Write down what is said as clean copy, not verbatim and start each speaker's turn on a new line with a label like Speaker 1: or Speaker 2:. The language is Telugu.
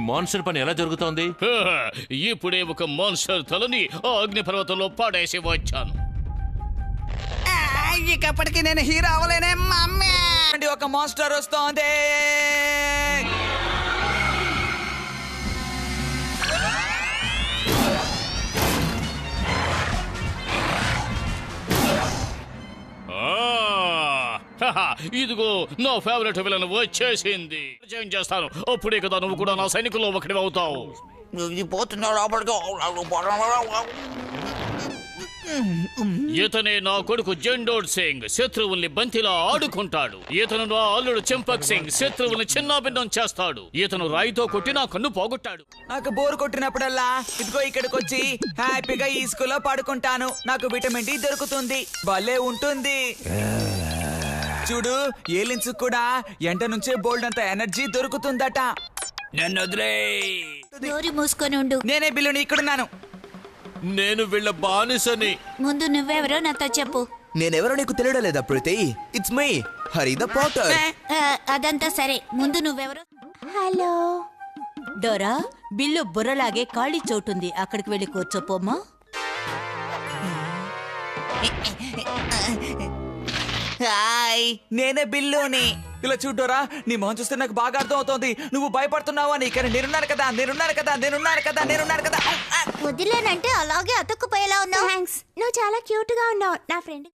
Speaker 1: మాన్స్టర్ పని ఎలా జరుగుతోంది?
Speaker 2: ఇప్పుడే ఒక మాన్స్టర్ తలని ఆ అగ్నిపర్వతంలో పాడేసి వచ్చాను.
Speaker 3: ఇకప్పటికి నేను హీరో అవ్వలేనే మమ్మీ. ఒక మాన్స్టర్ వస్తోంది.
Speaker 2: ఇదిగో నా ఫేవరెట్ విలన్ వచ్చేసింది. చేంజ్ చేస్తాను. అప్పుడే కదా నువ్వు కూడా నా సైనికుల్లో ఒకటి అవుతావు. ఇతనే నా కొడుకు జెండోడ్ సింగ్. శత్రువుల్ని బంతిలా ఆడుకుంటాడు. ఇతను నా అల్లుడు చంపక్ సింగ్. శత్రువుల్ని చిన్నాభిన్నం చేస్తాడు. ఇతను రాయితో కొట్టి నా కన్ను పోగొట్టాడు.
Speaker 3: నాకు బోర్ కొట్టినప్పుడల్లా ఇదిగో ఇక్కడికి వచ్చి హ్యాపీగా ఈ స్కూల్లో పడుకుంటాను. నాకు విటమిన్ డి దొరుకుతుంది. భలే ఉంటుంది. చూడు, ఏలిన్స్ కూడా ఎండ నుంచే బోల్డ్ అంత ఎనర్జీ దొరుకుతుందట. నన్ను వదిలే.
Speaker 4: నోరు మూసుకొని ఉండు.
Speaker 3: నేనే బిల్లుని ఇక్కడున్నాను.
Speaker 1: నేను వీళ్ళ బానిసని.
Speaker 4: ముందు నువ్వెవరో నాతో చెప్పు.
Speaker 5: నేనెవరో నీకు తెలియడం లేదా Preethi? It's me Harry the potter.
Speaker 4: అదంతా సరే, ముందు నువ్వెవరో.
Speaker 6: హలో డోరా, బిల్లు బుర్రలాగే ఖాళీ చోటుంది. అక్కడికి వెళ్ళి కూర్చోపోమ్మా.
Speaker 3: హాయ్, నేనే బిల్లుని. ఇలా చూడరా, నీ మొహం చూస్తే నాకు బాగా అర్థం అవుతోంది. నువ్వు భయపడుతున్నావు అని. కానీ నేనున్నాను కదా.
Speaker 4: వదిలేనంటే అలాగే అతుక్కుపోయేలా ఉన్నావు.
Speaker 6: థ్యాంక్స్, నువ్వు చాలా క్యూట్ గా ఉన్నావు. నా ఫ్రెండ్